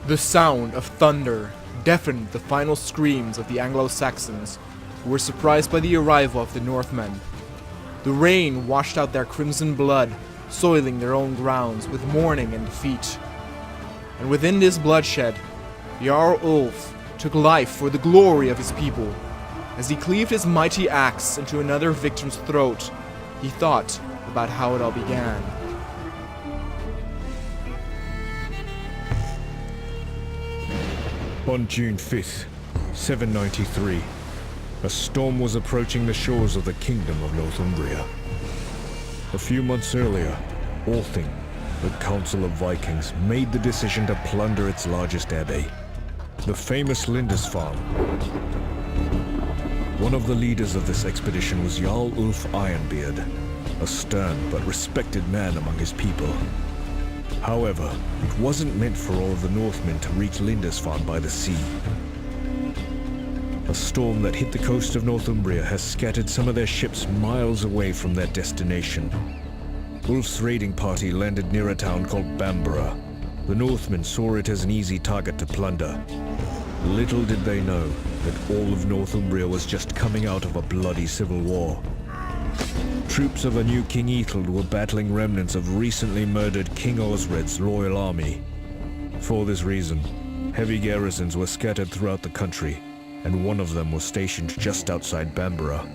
The sound of thunder deafened the final screams of the Anglo-Saxons, who were surprised by the arrival of the Northmen. The rain washed out their crimson blood, soiling their own grounds with mourning and defeat. And within this bloodshed, Jarl Ulf took life for the glory of his people. As he cleaved his mighty axe into another victim's throat, he thought about how it all began. On June 5th, 793, a storm was approaching the shores of the Kingdom of Northumbria. A few months earlier, Althing, the Council of Vikings, made the decision to plunder its largest abbey, the famous Lindisfarne. One of the leaders of this expedition was Jarl Ulf Ironbeard, a stern but respected man among his people. However, it wasn't meant for all of the Northmen to reach Lindisfarne by the sea. A storm that hit the coast of Northumbria has scattered some of their ships miles away from their destination. Ulf's raiding party landed near a town called Bamborough. The Northmen saw it as an easy target to plunder. Little did they know that all of Northumbria was just coming out of a bloody civil war. Troops of a new King Ethelred were battling remnants of recently murdered King Osred's loyal army. For this reason, heavy garrisons were scattered throughout the country, and one of them was stationed just outside Bamborough.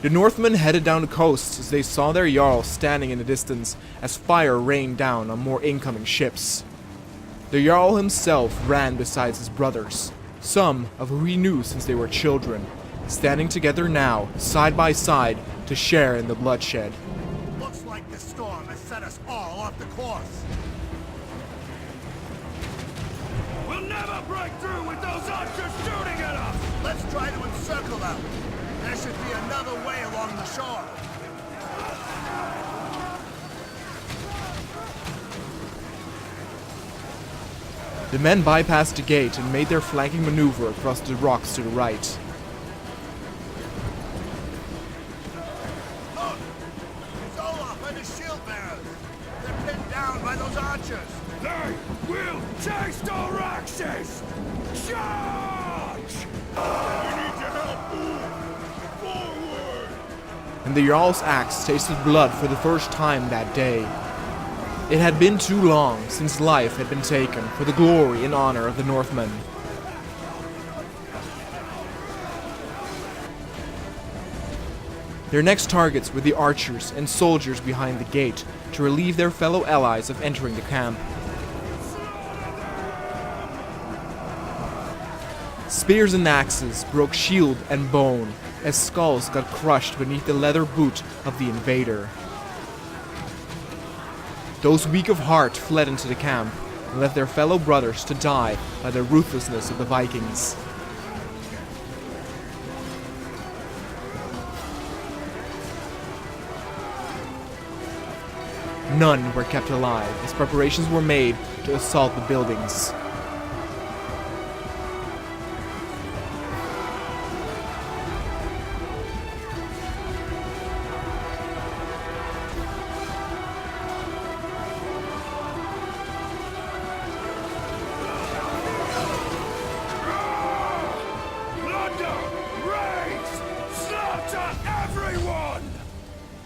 The Northmen headed down the coast as they saw their Jarl standing in the distance as fire rained down on more incoming ships. The Jarl himself ran beside his brothers, some of who he knew since they were children, standing together now, side by side, to share in the bloodshed. Looks like the storm has set us all off the course. We'll never break through with those archers shooting at us! Let's try to encircle them. There should be another way along the shore. The men bypassed the gate and made their flanking maneuver across the rocks to the right. by those archers! They will taste our axes! Charge! We need your help, move! Forward! And the Jarl's axe tasted blood for the first time that day. It had been too long since life had been taken for the glory and honor of the Northmen. Their next targets were the archers and soldiers behind the gate to relieve their fellow allies of entering the camp. Spears and axes broke shield and bone as skulls got crushed beneath the leather boot of the invader. Those weak of heart fled into the camp and left their fellow brothers to die by the ruthlessness of the Vikings. None were kept alive as preparations were made to assault the buildings.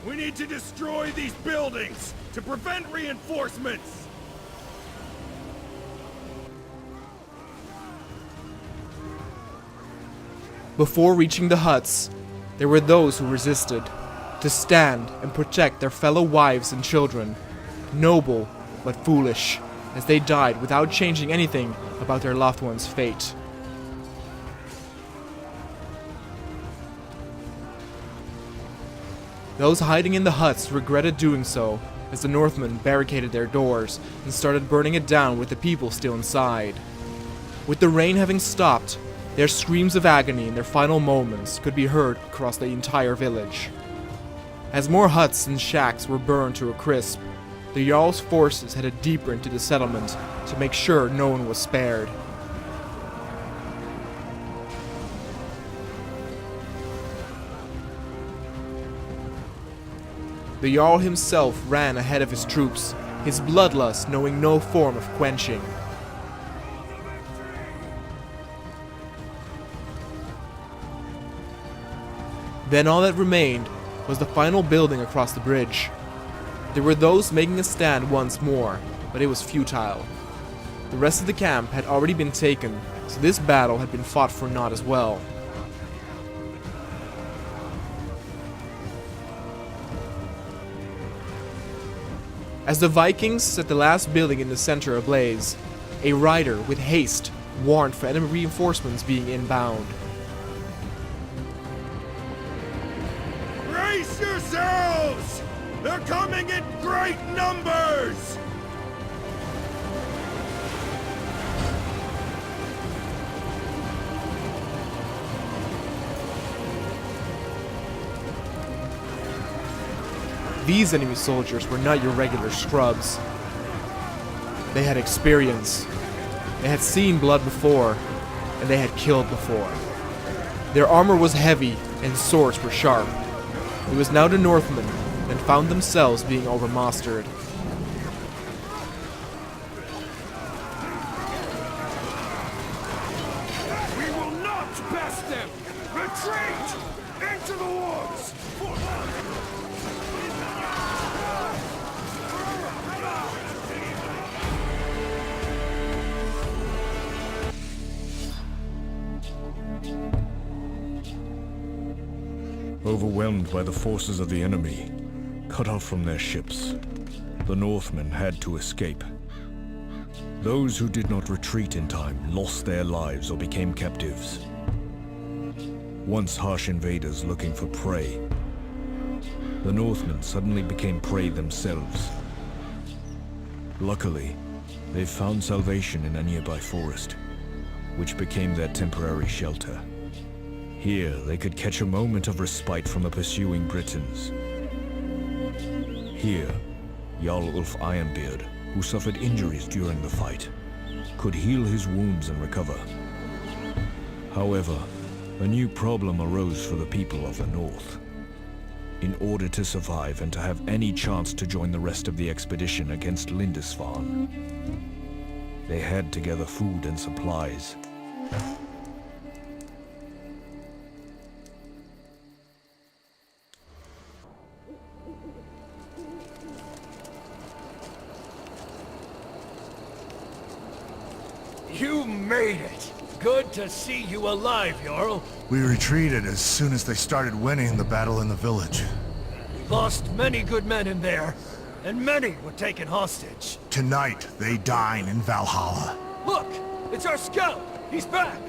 We need to destroy these buildings to prevent reinforcements! Before reaching the huts, there were those who resisted, to stand and protect their fellow wives and children, noble but foolish, as they died without changing anything about their loved ones' fate. Those hiding in the huts regretted doing so, as the Northmen barricaded their doors and started burning it down with the people still inside. With the rain having stopped, their screams of agony in their final moments could be heard across the entire village. As more huts and shacks were burned to a crisp, the Jarl's forces headed deeper into the settlement to make sure no one was spared. The Jarl himself ran ahead of his troops, his bloodlust knowing no form of quenching. Then all that remained was the final building across the bridge. There were those making a stand once more, but it was futile. The rest of the camp had already been taken, so this battle had been fought for naught as well. As the Vikings set the last building in the center ablaze, a rider with haste warned for enemy reinforcements being inbound. Brace yourselves! They're coming in great numbers! These enemy soldiers were not your regular scrubs. They had experience. They had seen blood before, and they had killed before. Their armor was heavy, and swords were sharp. It was now the Northmen that found themselves being overmastered. We will not pass them! Retreat! Into the woods! Overwhelmed by the forces of the enemy, cut off from their ships, the Northmen had to escape. Those who did not retreat in time lost their lives or became captives. Once harsh invaders looking for prey, the Northmen suddenly became prey themselves. Luckily, they found salvation in a nearby forest, which became their temporary shelter. Here, they could catch a moment of respite from the pursuing Britons. Here, Jarl Ulf Ironbeard, who suffered injuries during the fight, could heal his wounds and recover. However, a new problem arose for the people of the north. In order to survive and to have any chance to join the rest of the expedition against Lindisfarne, they had to gather food and supplies. You made it! Good to see you alive, Jarl. We retreated as soon as they started winning the battle in the village. We lost many good men in there, and many were taken hostage. Tonight, they dine in Valhalla. Look! It's our scout! He's back!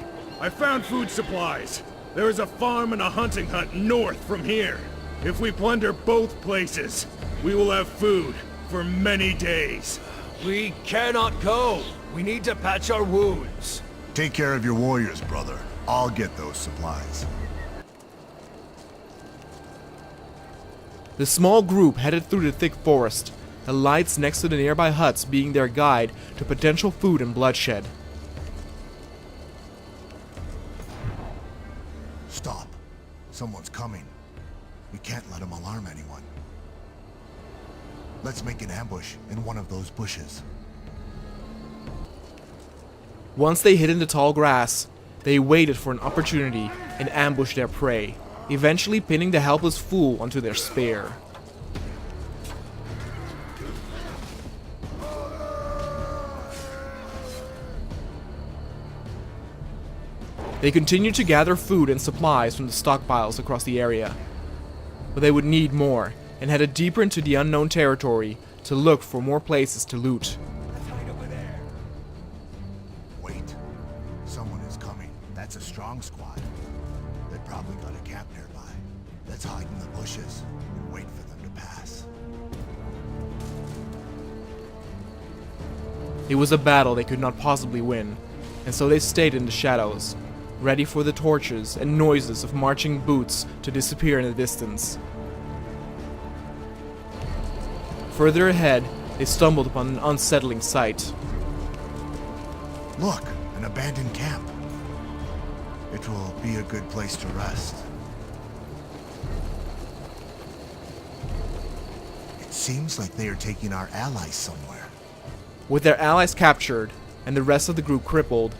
I found food supplies. There is a farm and a hunting hut north from here. If we plunder both places, we will have food for many days. We cannot go! We need to patch our wounds. Take care of your warriors, brother. I'll get those supplies. The small group headed through the thick forest, the lights next to the nearby huts being their guide to potential food and bloodshed. Stop. Someone's coming. We can't let them alarm anyone. Let's make an ambush in one of those bushes. Once they hid in the tall grass, they waited for an opportunity and ambushed their prey, eventually pinning the helpless fool onto their spear. They continued to gather food and supplies from the stockpiles across the area, but they would need more and headed deeper into the unknown territory to look for more places to loot. Wait. Someone is coming. That's a strong squad. They probably got a camp nearby. Let's hide in the bushes and wait for them to pass. It was a battle they could not possibly win, and so they stayed in the shadows, ready for the torches and noises of marching boots to disappear in the distance. Further ahead, they stumbled upon an unsettling sight. Look, an abandoned camp. It will be a good place to rest. It seems like they are taking our allies somewhere. With their allies captured and the rest of the group crippled,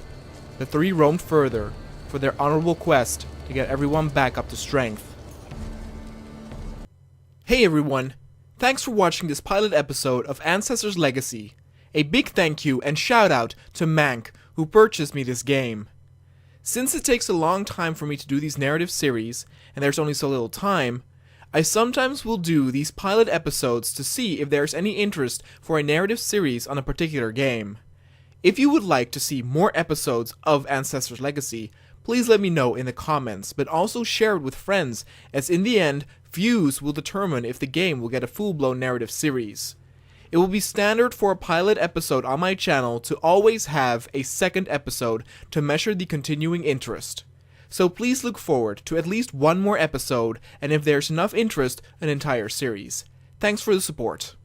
the three roamed further for their honorable quest to get everyone back up to strength. Hey everyone! Thanks for watching this pilot episode of Ancestor's Legacy. A big thank you and shout out to Mank, who purchased me this game. Since it takes a long time for me to do these narrative series, and there's only so little time, I sometimes will do these pilot episodes to see if there's any interest for a narrative series on a particular game. If you would like to see more episodes of Ancestor's Legacy, please let me know in the comments, but also share it with friends, as in the end, views will determine if the game will get a full-blown narrative series. It will be standard for a pilot episode on my channel to always have a second episode to measure the continuing interest. So please look forward to at least one more episode, and if there's enough interest, an entire series. Thanks for the support.